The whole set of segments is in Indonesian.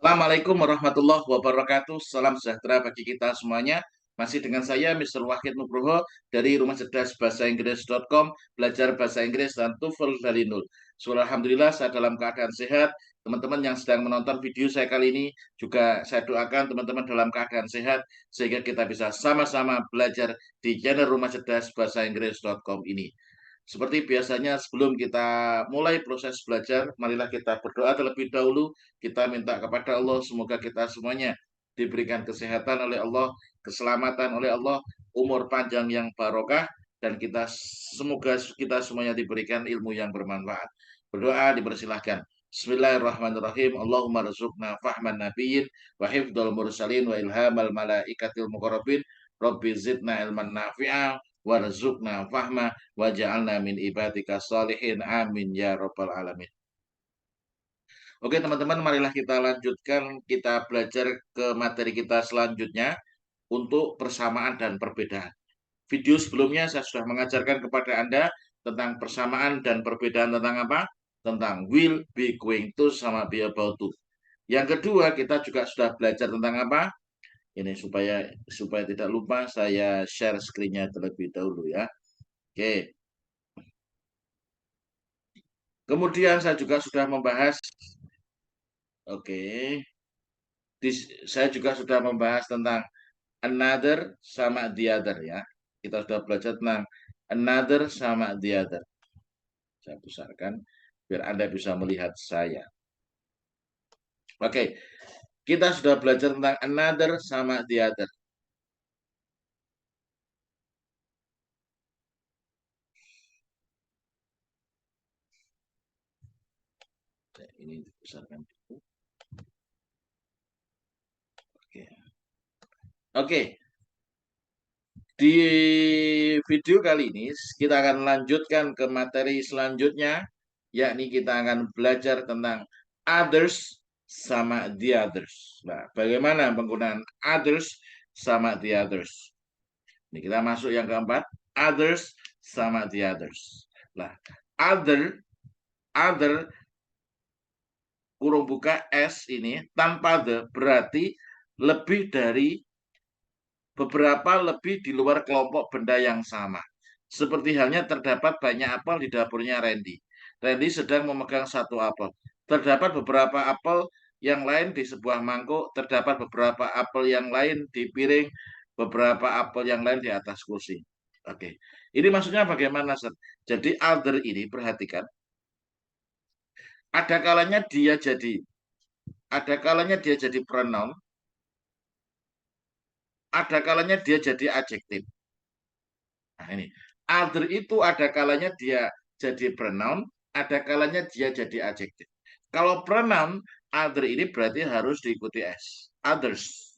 Assalamualaikum warahmatullahi wabarakatuh. Salam sejahtera bagi kita semuanya. Masih dengan saya, Mr. Wahid Nugroho, dari Rumah Cerdas Bahasa Inggris.com, belajar bahasa Inggris dan TOEFL dari nol. Alhamdulillah, saya dalam keadaan sehat. Teman-teman yang sedang menonton video saya kali ini, juga saya doakan teman-teman dalam keadaan sehat, sehingga kita bisa sama-sama belajar di channel Rumah Cerdas Bahasa Inggris.com ini. Seperti biasanya sebelum kita mulai proses belajar, marilah kita berdoa terlebih dahulu. Kita minta kepada Allah, semoga kita semuanya diberikan kesehatan oleh Allah, keselamatan oleh Allah, umur panjang yang barokah, dan semoga kita semuanya diberikan ilmu yang bermanfaat. Berdoa dipersilahkan. Bismillahirrahmanirrahim. Allahumma rizukna fahman nabiyyin wa hifdhal mursalin wa ilhamal malaikatil muqarrabin. Rabbi zidna ilman nafi'a warzuqna fahma waj'alna min ibadika salihin. Amin ya rabbal alamin. Oke teman-teman, marilah kita lanjutkan, kita belajar ke materi kita selanjutnya untuk persamaan dan perbedaan. Video sebelumnya saya sudah mengajarkan kepada Anda tentang persamaan dan perbedaan tentang apa? Tentang will, be, going to, sama be about to. Yang kedua, kita juga sudah belajar tentang apa? Ini supaya tidak lupa, saya share screen-nya terlebih dahulu ya. Oke. Kemudian saya juga sudah membahas, oke, saya juga sudah membahas tentang another sama the other ya. Kita sudah belajar tentang another sama the other. Saya besarkan biar Anda bisa melihat saya. Oke, kita sudah belajar tentang another sama the other. Ini dibesarkan. Oke. Oke, di video kali ini kita akan lanjutkan ke materi selanjutnya, yakni kita akan belajar tentang others sama the others. Nah, bagaimana penggunaan others sama the others? Ini kita masuk yang keempat, others sama the others. Nah, other kurung buka S ini tanpa the berarti lebih dari beberapa lebih di luar kelompok benda yang sama. Seperti halnya terdapat banyak apel di dapurnya Randy. Randy sedang memegang satu apel. Terdapat beberapa apel yang lain di sebuah mangkuk, terdapat beberapa apel yang lain di piring, beberapa apel yang lain di atas kursi. Oke, ini maksudnya bagaimana, Seth? Jadi other ini perhatikan, ada kalanya dia jadi, ada kalanya dia jadi pronoun, ada kalanya dia jadi adjektif. Nah, ini other itu ada kalanya dia jadi pronoun, ada kalanya dia jadi adjektif. Kalau pronoun other ini berarti harus diikuti s. Others.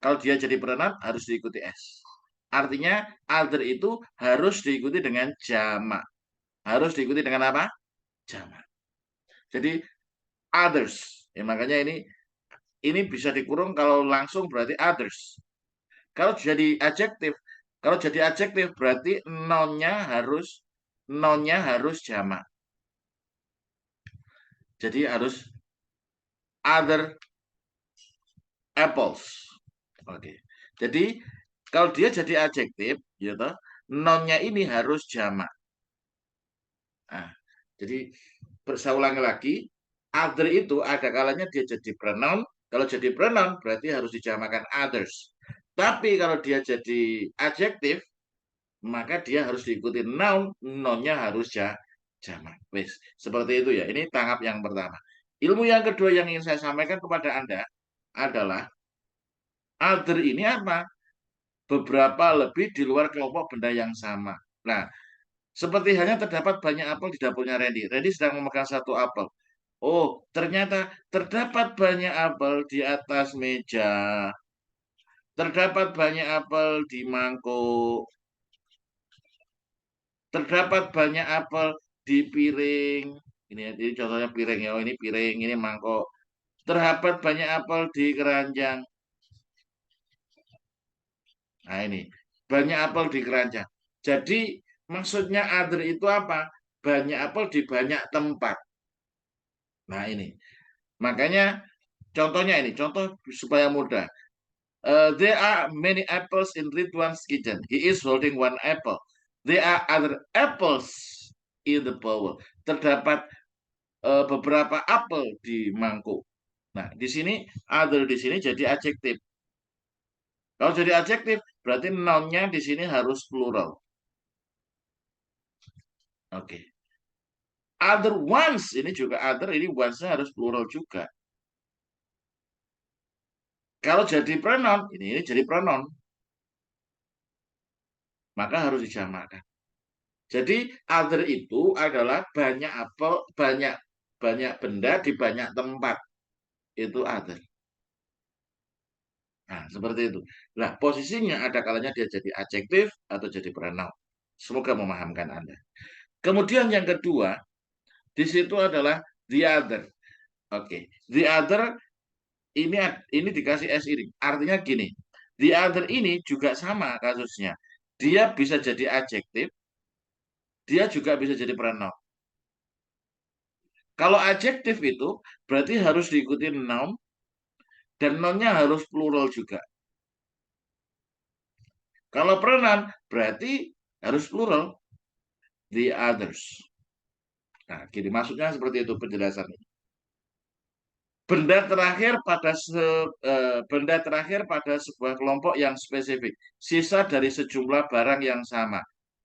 Kalau dia jadi pronoun harus diikuti s. Artinya other itu harus diikuti dengan jamak. Harus diikuti dengan apa? Jamak. Jadi others. Ya, makanya ini bisa dikurung kalau langsung berarti others. Kalau jadi adjektif, berarti nonnya harus jamak. Jadi harus other apples. Oke. Jadi kalau dia jadi adjektif, gitu, nonnya ini harus jamak. Nah, jadi saya ulangi lagi, other itu ada kalanya dia jadi pronoun. Kalau jadi pronoun berarti harus dijamakan others. Tapi kalau dia jadi adjektif, maka dia harus diikuti noun, nonnya harus jamak. Wes, seperti itu ya. Ini tangkap yang pertama. Ilmu yang kedua yang ingin saya sampaikan kepada Anda adalah other ini apa? Beberapa lebih di luar kelompok benda yang sama. Nah, seperti halnya terdapat banyak apel di dapurnya Randy. Randy sedang memegang satu apel. Oh, ternyata terdapat banyak apel di atas meja. Terdapat banyak apel di mangkuk. Terdapat banyak apel di piring. Ini contohnya piring ya. Oh, ini piring, ini mangkok. Terdapat banyak apel di keranjang. Nah, ini banyak apel di keranjang. Jadi maksudnya other itu apa? Banyak apel di banyak tempat. Nah, ini. Makanya Contohnya ini, contoh supaya mudah. There are many apples in Ridwan's kitchen. He is holding one apple. There are other apples in the bowl. Terdapat beberapa apel di mangkuk. Nah, di sini other di sini jadi adjektif. Kalau jadi adjektif, berarti noun-nya di sini harus plural. Oke. Other ones, ini juga other, ini ones-nya harus plural juga. Kalau jadi pronoun, ini jadi pronoun. Maka harus dijamakkan. Jadi other itu adalah banyak apel, banyak benda di banyak tempat. Itu other. Nah, seperti itu. Nah, posisinya ada kalanya dia jadi adjektif atau jadi pronoun. Semoga memahamkan Anda. Kemudian yang kedua, di situ adalah the other. Oke, the other ini dikasih S iring. Artinya gini, the other ini juga sama kasusnya. Dia bisa jadi adjektif, dia juga bisa jadi pronoun. Kalau adjektif itu berarti harus diikuti noun dan nounnya harus plural juga. Kalau pronoun berarti harus plural, the others. Nah, gini maksudnya seperti itu penjelasannya. Benda terakhir pada sebuah kelompok yang spesifik, sisa dari sejumlah barang yang sama.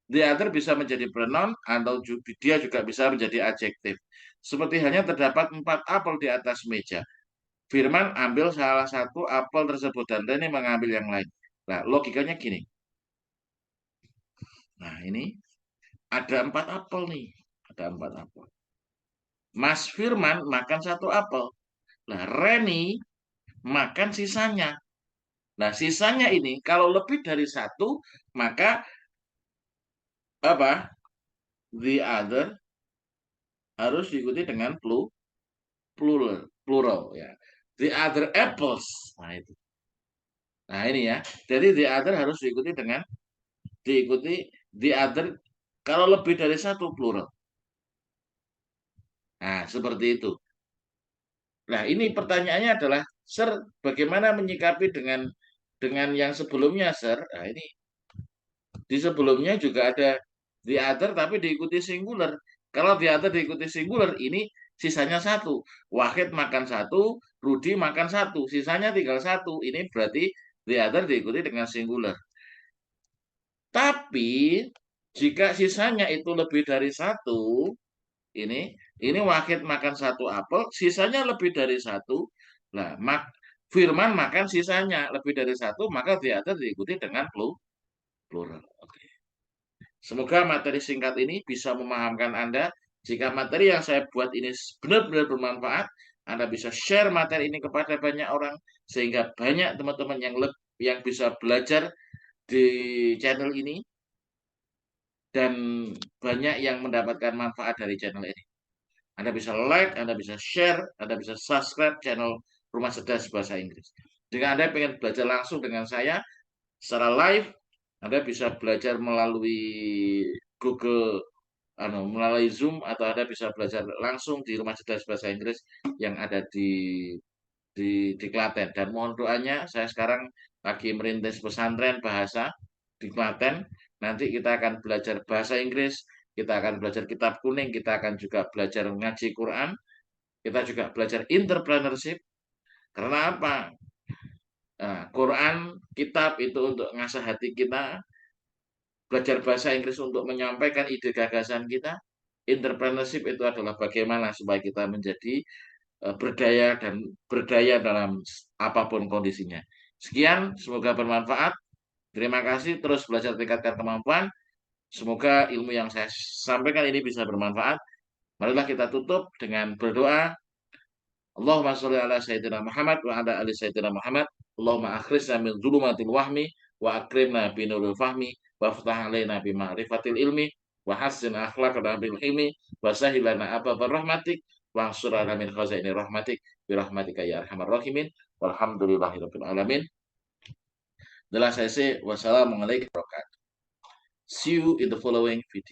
The other bisa menjadi pronoun atau dia juga bisa menjadi adjektif. Seperti hanya terdapat 4 apel di atas meja. Firman ambil salah satu apel tersebut dan Reni mengambil yang lain. Nah, logikanya gini. Nah, ini ada 4 apel nih. Ada 4 apel. Mas Firman makan 1 apel. Nah, Reni makan sisanya. Nah, sisanya ini kalau lebih dari 1, maka apa? The other harus diikuti dengan plural ya. The other apples. Nah, itu. Nah, ini ya. Jadi the other harus diikuti the other kalau lebih dari 1 plural. Nah, seperti itu. Nah, ini pertanyaannya adalah, Sir, bagaimana menyikapi dengan yang sebelumnya, Sir? Nah, ini di sebelumnya juga ada the other tapi diikuti singular. Kalau the other diikuti singular, ini sisanya 1. Wahid makan 1, Rudi makan 1, sisanya tinggal 1. Ini berarti the other diikuti dengan singular. Tapi jika sisanya itu lebih dari 1, ini Wahid makan 1 apel, sisanya lebih dari 1. Nah, Firman makan sisanya lebih dari 1, maka the other diikuti dengan plural. Oke. Semoga materi singkat ini bisa memahamkan Anda. Jika materi yang saya buat ini benar-benar bermanfaat, Anda bisa share materi ini kepada banyak orang, sehingga banyak teman-teman yang bisa belajar di channel ini, dan banyak yang mendapatkan manfaat dari channel ini. Anda bisa like, Anda bisa share, Anda bisa subscribe channel Rumah Cerdas Bahasa Inggris. Jika Anda ingin belajar langsung dengan saya secara live, Anda bisa belajar melalui Google, melalui Zoom, atau Anda bisa belajar langsung di Rumah Cerdas Bahasa Inggris yang ada di Klaten. Dan mohon doanya, saya sekarang lagi merintis pesantren bahasa di Klaten. Nanti kita akan belajar bahasa Inggris, kita akan belajar kitab kuning, kita akan juga belajar ngaji Quran, kita juga belajar entrepreneurship. Karena apa? Nah, Quran, kitab itu untuk ngasah hati kita, belajar bahasa Inggris untuk menyampaikan ide gagasan kita, entrepreneurship itu adalah bagaimana supaya kita menjadi berdaya dan berdaya dalam apapun kondisinya. Sekian, semoga bermanfaat. Terima kasih, terus belajar tingkatkan kemampuan. Semoga ilmu yang saya sampaikan ini bisa bermanfaat. Marilah kita tutup dengan berdoa. Allahumma sholli ala sayyidina Muhammad wa ala ali sayyidina Muhammad. Allahumma akhrijna min dzulumatil wahmi wa akrimna bi nuril fahmi wa ftah alaina bi ma'rifatil ilmi wa hassin akhlaqana bil hilmi wa sahhil lana abwaab rahmatik wa ansurna min khazaini rahmatik bi rahmatika ya arhamar rahimin walhamdulillahirabbil alamin. Wassalamualaikum warahmatullahi wabarakatuh. See you in the following video.